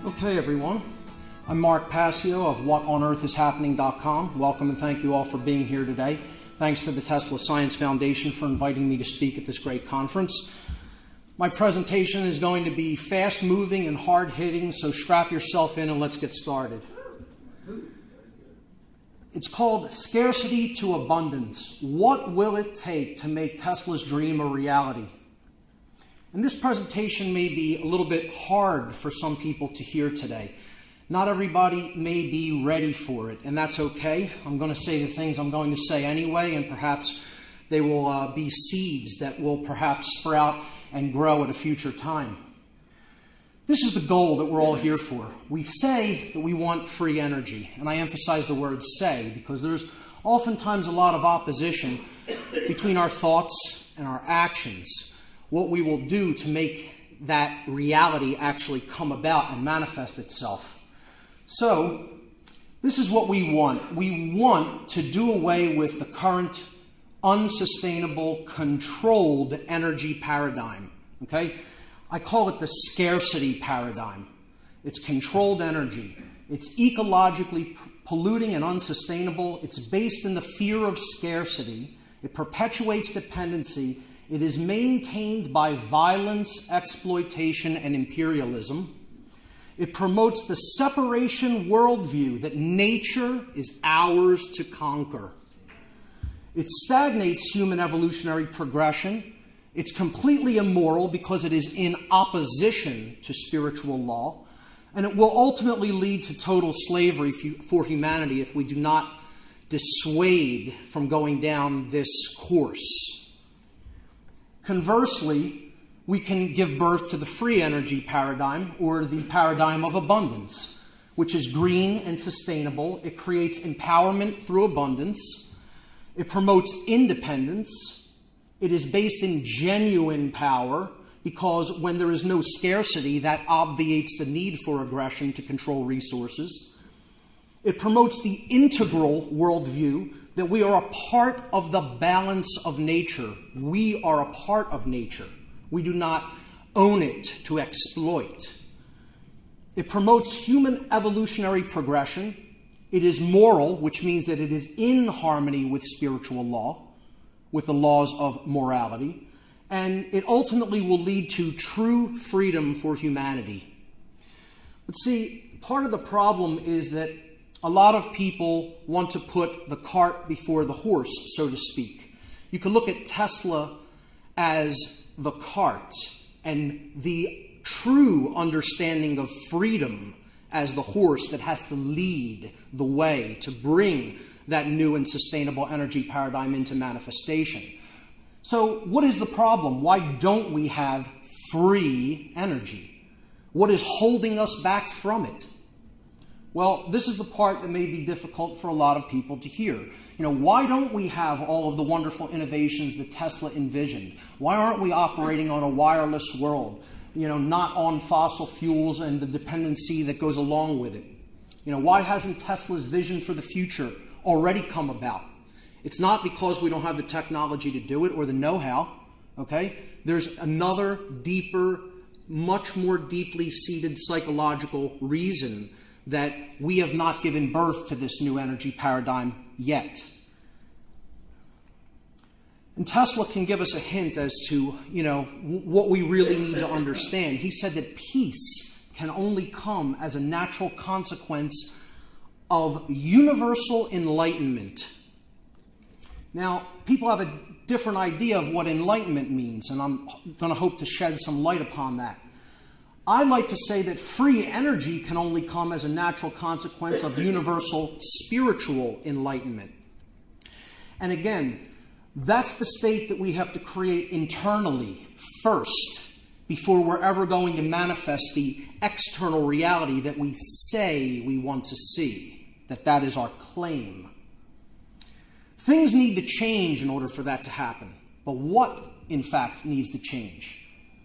Okay, everyone. I'm Mark Passio of WhatOnEarthIsHappening.com. Welcome and thank you all for being here today. Thanks to the Tesla Science Foundation for inviting me to speak at this great conference. My presentation is going to be fast-moving and hard-hitting, so strap yourself in and let's get started. It's called Scarcity to Abundance. What will it take to make Tesla's dream a reality? And this presentation may be a little bit hard for some people to hear today. Not everybody may be ready for it, and that's okay. I'm going to say the things I'm going to say anyway, and perhaps they will be seeds that will perhaps sprout and grow at a future time. This is the goal that we're all here for. We say that we want free energy, and I emphasize the word say because there's oftentimes a lot of opposition between our thoughts and our actions. What we will do to make that reality actually come about and manifest itself. So, this is what we want. We want to do away with the current unsustainable, controlled energy paradigm. Okay? I call it the scarcity paradigm. It's controlled energy. It's ecologically polluting and unsustainable. It's based in the fear of scarcity. It perpetuates dependency. It is maintained by violence, exploitation, and imperialism. It promotes the separation worldview that nature is ours to conquer. It stagnates human evolutionary progression. It's completely immoral because it is in opposition to spiritual law. And it will ultimately lead to total slavery for humanity if we do not dissuade from going down this course. Conversely, we can give birth to the free energy paradigm, or the paradigm of abundance, which is green and sustainable. It creates empowerment through abundance. It promotes independence. It is based in genuine power, because when there is no scarcity, that obviates the need for aggression to control resources. It promotes the integral worldview that we are a part of the balance of nature. We are a part of nature. We do not own it to exploit. It promotes human evolutionary progression. It is moral, which means that it is in harmony with spiritual law, with the laws of morality. And it ultimately will lead to true freedom for humanity. But see, part of the problem is that a lot of people want to put the cart before the horse, so to speak. You can look at Tesla as the cart and the true understanding of freedom as the horse that has to lead the way to bring that new and sustainable energy paradigm into manifestation. So what is the problem? Why don't we have free energy? What is holding us back from it? Well, this is the part that may be difficult for a lot of people to hear. Why don't we have all of the wonderful innovations that Tesla envisioned? Why aren't we operating on a wireless world? Not on fossil fuels and the dependency that goes along with it. Why hasn't Tesla's vision for the future already come about? It's not because we don't have the technology to do it or the know-how, okay? There's another deeper, much more deeply seated psychological reason that we have not given birth to this new energy paradigm yet. And Tesla can give us a hint as to, what we really need to understand. He said that peace can only come as a natural consequence of universal enlightenment. Now, people have a different idea of what enlightenment means, and I'm going to hope to shed some light upon that. I like to say that free energy can only come as a natural consequence of universal spiritual enlightenment. And again, that's the state that we have to create internally first before we're ever going to manifest the external reality that we say we want to see, that is our claim. Things need to change in order for that to happen. But what, in fact, needs to change?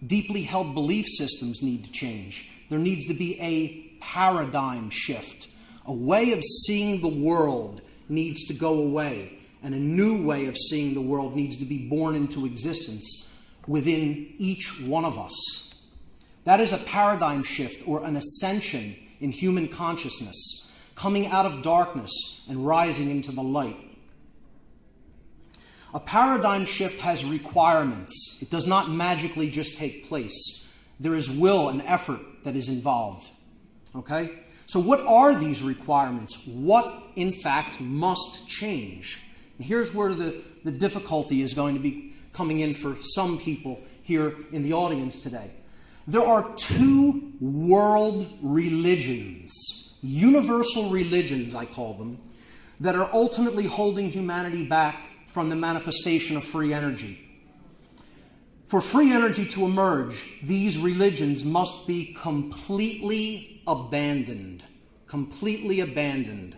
Deeply held belief systems need to change. There needs to be a paradigm shift. A way of seeing the world needs to go away, and a new way of seeing the world needs to be born into existence within each one of us. That is a paradigm shift or an ascension in human consciousness, coming out of darkness and rising into the light. A paradigm shift has requirements. It does not magically just take place. There is will and effort that is involved. Okay? So what are these requirements? What, in fact, must change? And here's where the difficulty is going to be coming in for some people here in the audience today. There are two world religions, universal religions, I call them, that are ultimately holding humanity back from the manifestation of free energy. For free energy to emerge, these religions must be completely abandoned. Completely abandoned.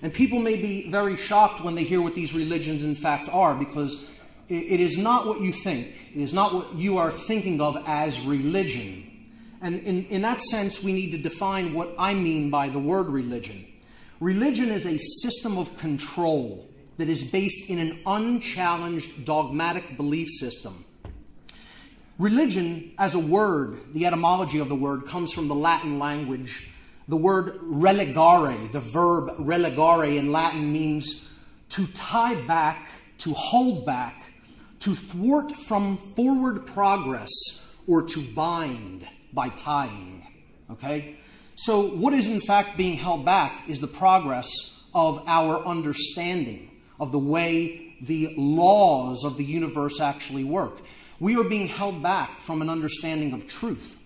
And people may be very shocked when they hear what these religions in fact are, because it is not what you think. It is not what you are thinking of as religion. And in that sense, we need to define what I mean by the word religion. Religion is a system of control that is based in an unchallenged dogmatic belief system. Religion, as a word, the etymology of the word comes from the Latin language. The word relegare, the verb relegare in Latin, means to tie back, to hold back, to thwart from forward progress, or to bind by tying. Okay? So what is in fact being held back is the progress of our understanding of the way the laws of the universe actually work. We are being held back from an understanding of truth.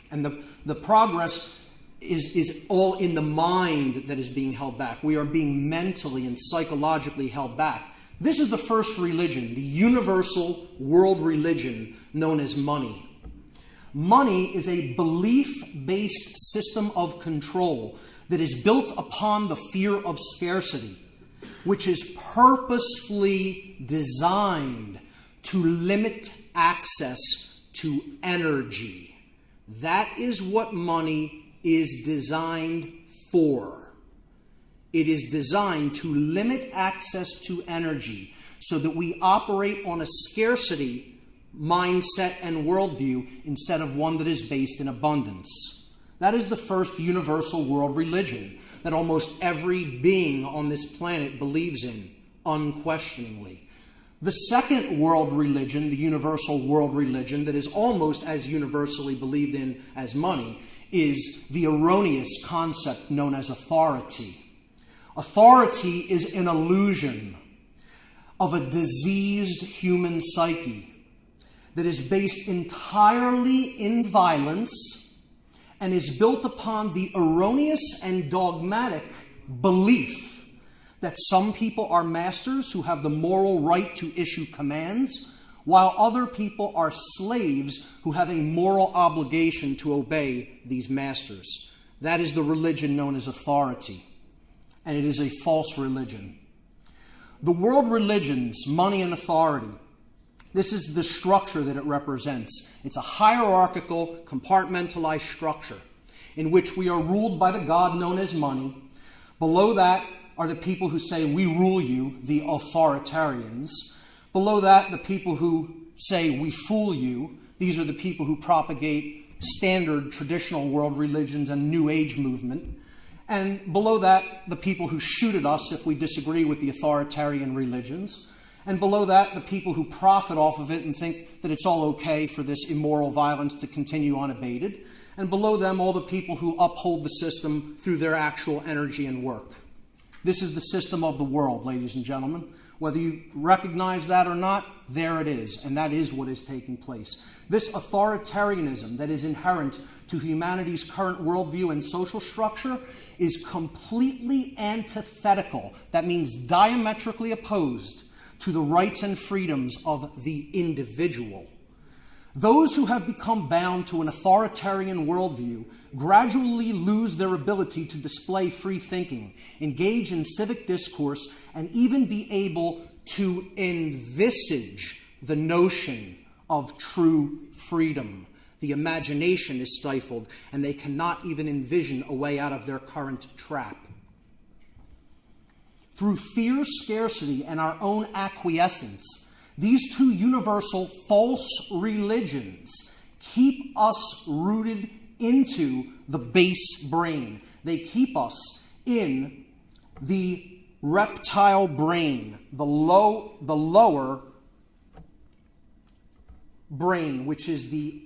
And the progress is all in the mind that is being held back. We are being mentally and psychologically held back. This is the first religion, the universal world religion known as money. Money is a belief-based system of control that is built upon the fear of scarcity, which is purposefully designed to limit access to energy. That is what money is designed for. It is designed to limit access to energy so that we operate on a scarcity mindset and worldview instead of one that is based in abundance. That is the first universal world religion that almost every being on this planet believes in, unquestioningly. The second world religion, the universal world religion that is almost as universally believed in as money, is the erroneous concept known as authority. Authority is an illusion of a diseased human psyche that is based entirely in violence and is built upon the erroneous and dogmatic belief that some people are masters who have the moral right to issue commands, while other people are slaves who have a moral obligation to obey these masters. That is the religion known as authority, and it is a false religion. The world religions, money and authority, this is the structure that it represents. It's a hierarchical, compartmentalized structure in which we are ruled by the god known as money. Below that are the people who say, we rule you, the authoritarians. Below that, the people who say, we fool you. These are the people who propagate standard traditional world religions and New Age movement. And below that, the people who shoot at us if we disagree with the authoritarian religions. And below that, the people who profit off of it and think that it's all okay for this immoral violence to continue unabated. And below them, all the people who uphold the system through their actual energy and work. This is the system of the world, ladies and gentlemen. Whether you recognize that or not, there it is, and that is what is taking place. This authoritarianism that is inherent to humanity's current worldview and social structure is completely antithetical. That means diametrically opposed to the rights and freedoms of the individual. Those who have become bound to an authoritarian worldview gradually lose their ability to display free thinking, engage in civic discourse, and even be able to envisage the notion of true freedom. The imagination is stifled, and they cannot even envision a way out of their current trap. Through fear, scarcity, and our own acquiescence, these two universal false religions keep us rooted into the base brain. They keep us in the reptile brain, the lower brain, which is the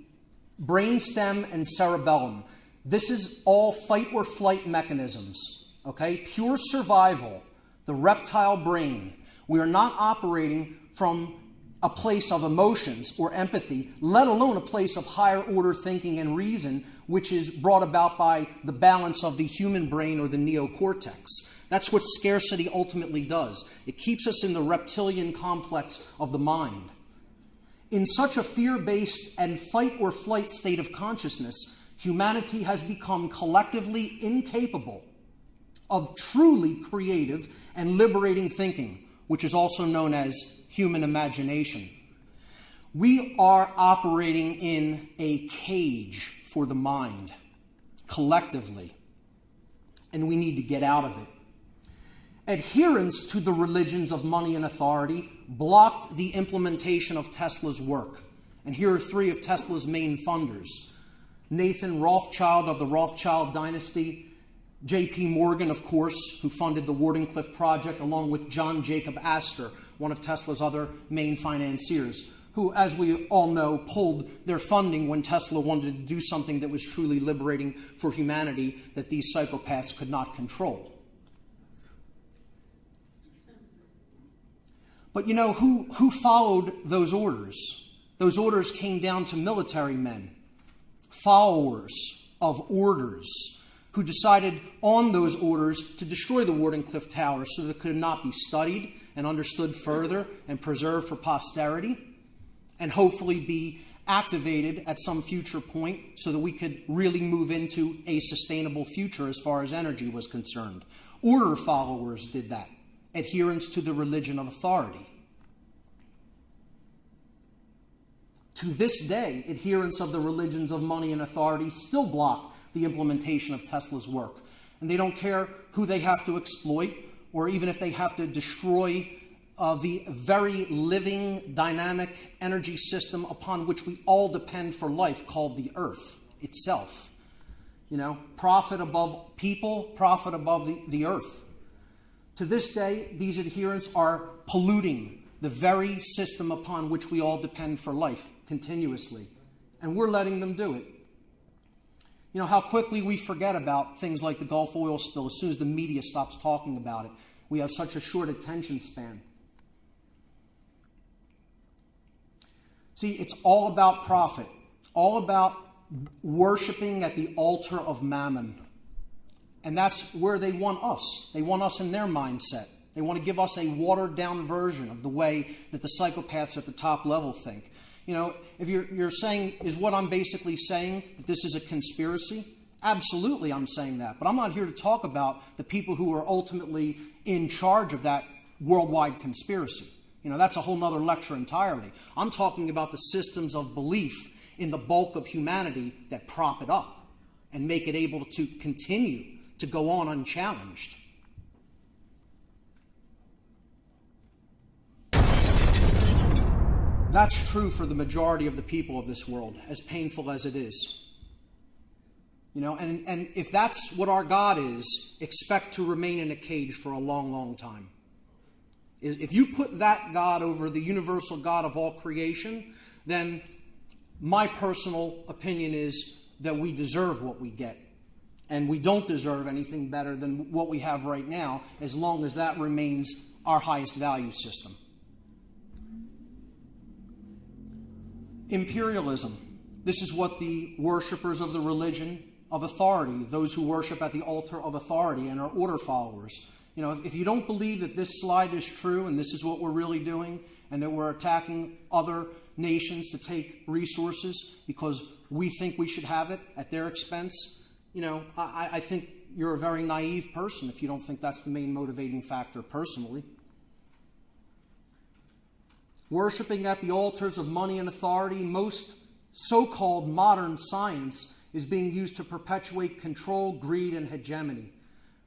brainstem and cerebellum. This is all fight or flight mechanisms, okay? Pure survival, the reptile brain. We are not operating from a place of emotions or empathy, let alone a place of higher order thinking and reason, which is brought about by the balance of the human brain or the neocortex. That's what scarcity ultimately does. It keeps us in the reptilian complex of the mind. In such a fear-based and fight or flight state of consciousness, humanity has become collectively incapable of truly creative and liberating thinking, which is also known as human imagination. We are operating in a cage for the mind, collectively, and we need to get out of it. Adherence to the religions of money and authority blocked the implementation of Tesla's work. And here are three of Tesla's main funders: Nathan Rothschild of the Rothschild dynasty, J.P. Morgan, of course, who funded the Wardenclyffe Project, along with John Jacob Astor, one of Tesla's other main financiers, who, as we all know, pulled their funding when Tesla wanted to do something that was truly liberating for humanity that these psychopaths could not control. But you know, who followed those orders? Those orders came down to military men, followers of orders, who decided on those orders to destroy the Wardenclyffe Tower so that it could not be studied and understood further and preserved for posterity, and hopefully be activated at some future point so that we could really move into a sustainable future as far as energy was concerned. Order followers did that. Adherence to the religion of authority. To this day, adherents of the religions of money and authority still block the implementation of Tesla's work. And they don't care who they have to exploit, or even if they have to destroy the very living, dynamic energy system upon which we all depend for life, called the Earth itself. You know, profit above people, profit above the Earth. To this day, these adherents are polluting the very system upon which we all depend for life continuously. And we're letting them do it. You know, how quickly we forget about things like the Gulf oil spill as soon as the media stops talking about it. We have such a short attention span. See, it's all about profit, all about worshiping at the altar of mammon. And that's where they want us. They want us in their mindset. They want to give us a watered-down version of the way that the psychopaths at the top level think. You know, if you're saying, is what I'm basically saying that this is a conspiracy? Absolutely, I'm saying that. But I'm not here to talk about the people who are ultimately in charge of that worldwide conspiracy. You know, that's a whole other lecture entirely. I'm talking about the systems of belief in the bulk of humanity that prop it up and make it able to continue to go on unchallenged. That's true for the majority of the people of this world, as painful as it is. You know, and if that's what our God is, expect to remain in a cage for a long, long time. If you put that God over the universal God of all creation, then my personal opinion is that we deserve what we get. And we don't deserve anything better than what we have right now, as long as that remains our highest value system. Imperialism. This is what the worshippers of the religion of authority, those who worship at the altar of authority and are order followers. You know, if you don't believe that this slide is true and this is what we're really doing, and that we're attacking other nations to take resources because we think we should have it at their expense, you know, I think you're a very naive person if you don't think that's the main motivating factor personally. Worshipping at the altars of money and authority, most so-called modern science is being used to perpetuate control, greed, and hegemony,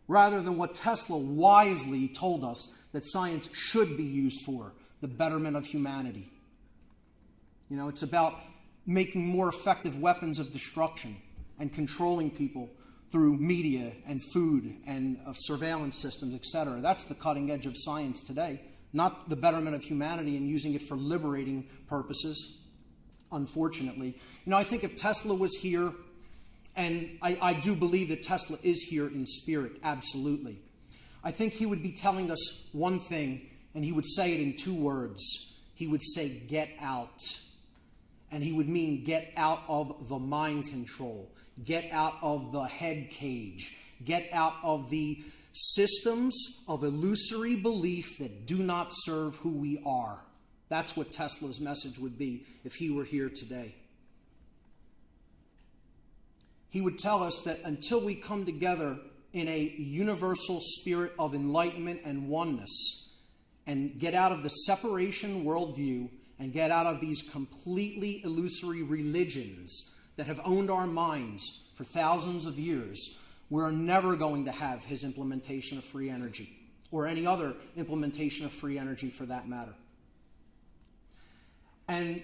rather than what Tesla wisely told us that science should be used for, the betterment of humanity. You know, it's about making more effective weapons of destruction and controlling people through media and food and surveillance systems, etc. That's the cutting edge of science today, not the betterment of humanity and using it for liberating purposes, unfortunately. I think if Tesla was here, and I do believe that Tesla is here in spirit, absolutely, I think he would be telling us one thing, and he would say it in 2 words. He would say, get out. And he would mean get out of the mind control, get out of the head cage, get out of the systems of illusory belief that do not serve who we are. That's what Tesla's message would be if he were here today. He would tell us that until we come together in a universal spirit of enlightenment and oneness and get out of the separation worldview and get out of these completely illusory religions that have owned our minds for thousands of years, we're never going to have his implementation of free energy, or any other implementation of free energy for that matter. And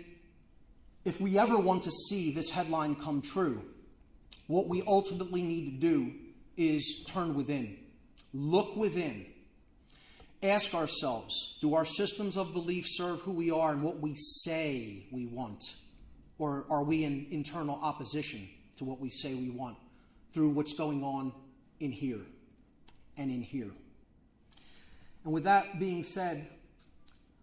if we ever want to see this headline come true, what we ultimately need to do is turn within, look within. Ask ourselves, do our systems of belief serve who we are and what we say we want? Or are we in internal opposition to what we say we want through what's going on in here and in here? And with that being said,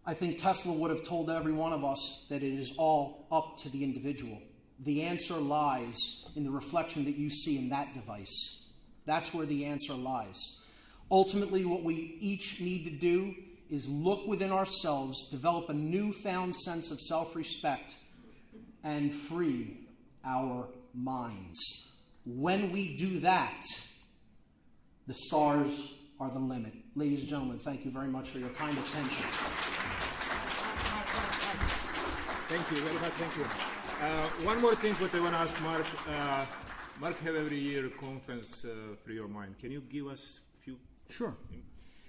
I think Tesla would have told every one of us that it is all up to the individual. The answer lies in the reflection that you see in that device. That's where the answer lies. Ultimately, what we each need to do is look within ourselves, develop a newfound sense of self-respect, and free our minds. When we do that, the stars are the limit. Ladies and gentlemen, thank you very much for your kind attention. Thank you very much. Thank you. One more thing what I want to ask Mark. Mark have every year a conference, Free Your Mind. Can you give us a few? Sure.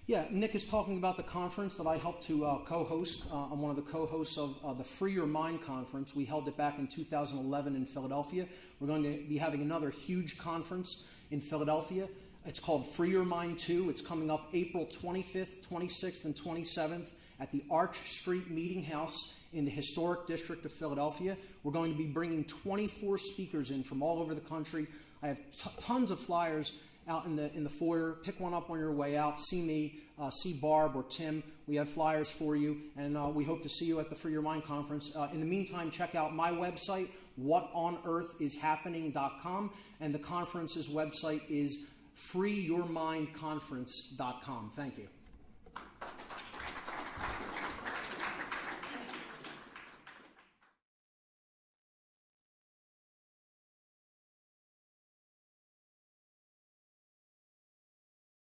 Yeah, Nick is talking about the conference that I helped to co-host. I'm one of the co-hosts of the Free Your Mind conference. We held it back in 2011 in Philadelphia. We're going to be having another huge conference in Philadelphia. It's called Free Your Mind 2. It's coming up April 25th, 26th, and 27th at the Arch Street Meeting House in the historic district of Philadelphia. We're going to be bringing 24 speakers in from all over the country. I have tons of flyers out in the foyer. Pick one up on your way out. See me, see Barb or Tim. We have flyers for you, and we hope to see you at the Free Your Mind conference. In the meantime, check out my website, whatonearthishappening.com, and the conference's website is freeyourmindconference.com. Thank you.